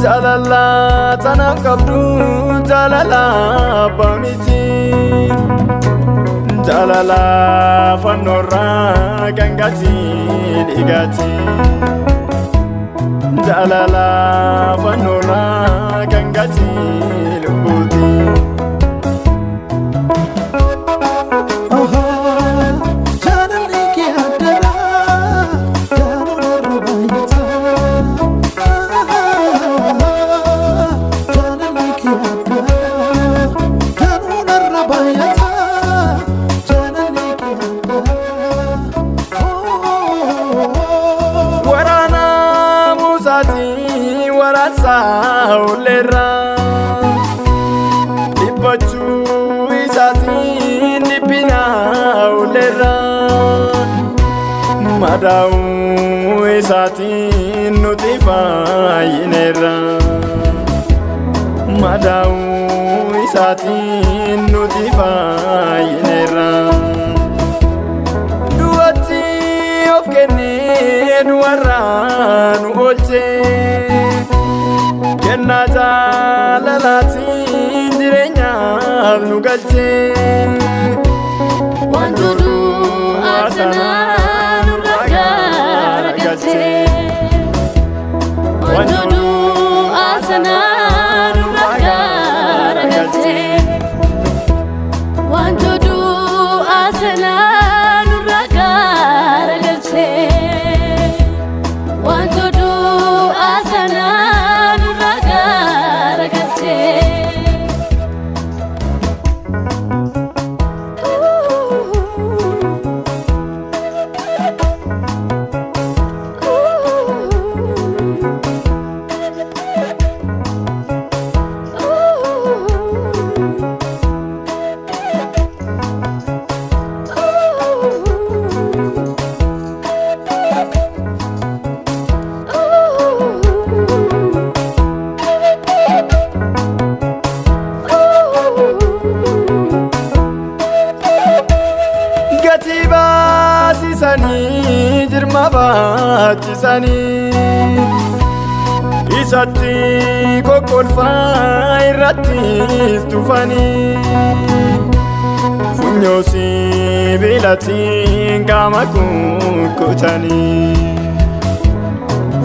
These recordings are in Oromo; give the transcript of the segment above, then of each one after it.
Jalala tanam kabdu jalala pamiti Jalala fanora gangati digati Jalala fanora gangati lubuti Saulera Ipachu isati nipina ulera Madau isati nutifa inera Madau isati nutifa inera Duati of kene duara nu oche Kenna jaalalati jireenyaaf nu galche Wantoota asanaa nurraa garagalche Wantoota asanaa nurraa garagalche Wantoota asanaa nurraa garagalche Wantoota asanaa Sani jirma bachisani Isatti kokkolfa irratti stufani Funyosi bilati gama kukutani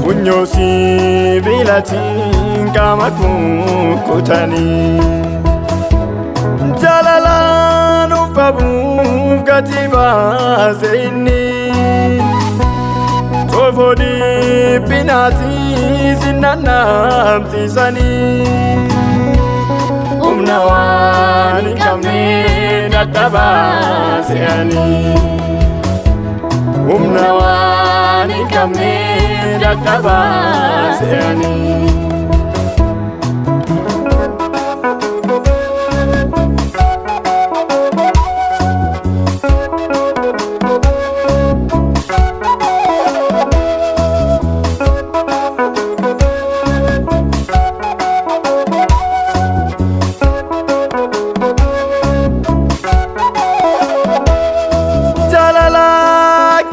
Funyosi bilati gama kukutani Jalala nufabu gatiba zeini Tofodi pinati sinanam sisani Umnawani kamne nataba seani Umnawani kamne nataba seani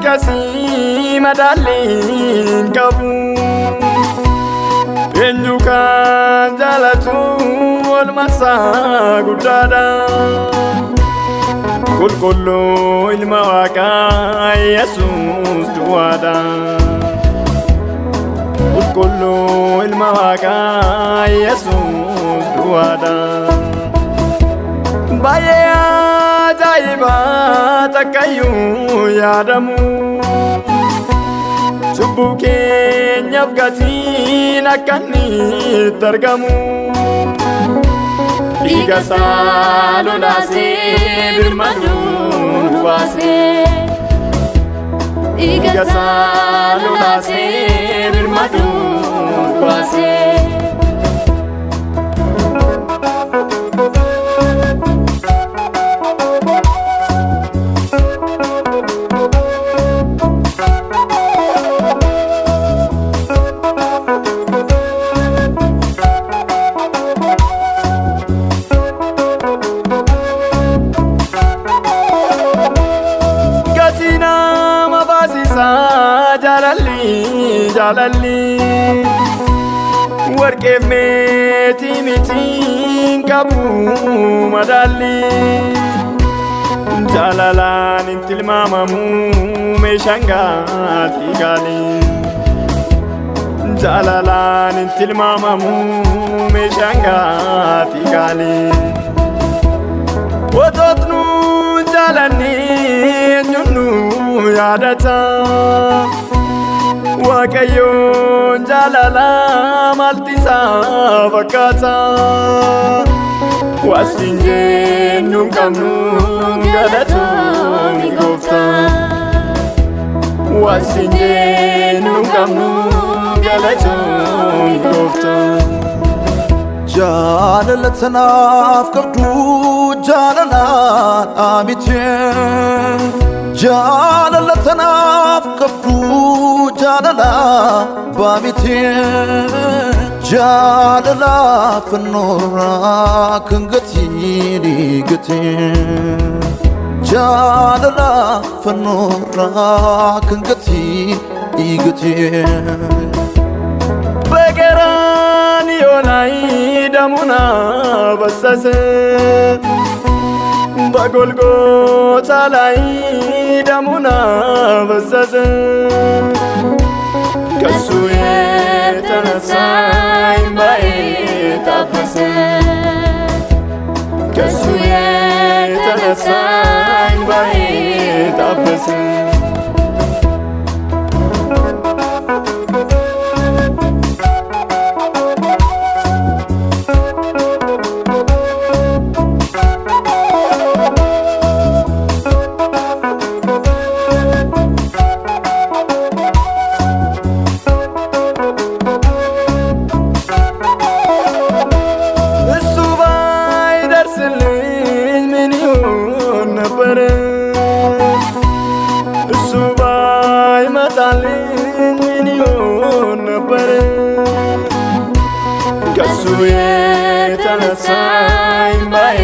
Kasi madalin kabu Enjukan jalatu wal masa gudada Kulkullu ilma waqa Yesus duwada Kulkullu ilma waqa Yesus duwada Baye ajaiba takayyu yaadamu Cubbuu keenyaaf gatiin akka inni itti argamu Dhiiga isaa lolaasee birmaduu nu baasee Dhiiga isaa lolaasee birmaduu nu baasee jalalli warqeef meetii mitiin qabu madaalli jaalalaan hin tilmaamamu meeshaan gaatii gaalii jaalalaan hin tilmaamamu meeshaan gaatii gaalii wotootnu jaalanni eenyunnu yaadata Waaqayyoon jaalala maaltisaa fakkaata Waasiin jennu qabnu galatoomii Gooftaa Waasiin jennu qabnu galatoomii Gooftaa Jaalala tanaaf qabdu jaalalaan miti Jaalala tanaaf qabdu jaalala baamiti Jaalala fannoorraa kan gatiin gate Jaalala fannoorraa kan gatiin gate Begeraan yoonaayi damuna bassase Bagolgoota laayi damuna bassase Kasu የተነሳ እንባዬ ታበሰ ከሱ የተነሳ እንባዬ ታበሰ እሱ ባይመጣልኝ ምን ይሆን ነበር ከሱ የተነሳ እንባዬ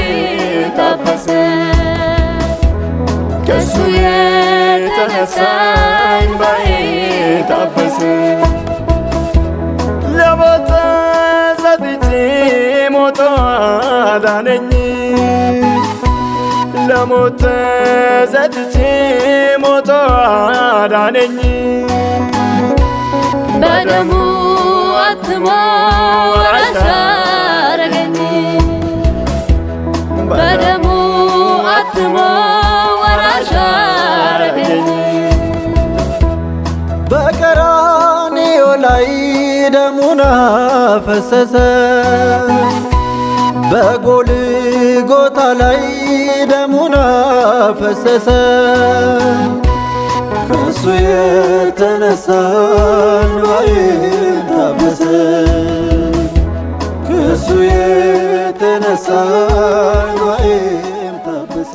ታበሰ ከሱ የተነሳ እንባዬ ታበሰ ለሞተ ሰጥቼ ሞቶ አዳነኝ ለሞት ሰጥቼ ሞቶ አዳነኝ በደሙ አትሞ ወራሽ አረገኝ በደሙ አትሞ ወራሽ አረገኝ በቀራንዮ ላይ ደሙን አፈሰሰ በጎልጎታ ላይ ደሙን አፈሰሰ ከሱ የተነሳ እንባዬ ታበሰ ከሱ የተነሳ እንባዬ ታበሰ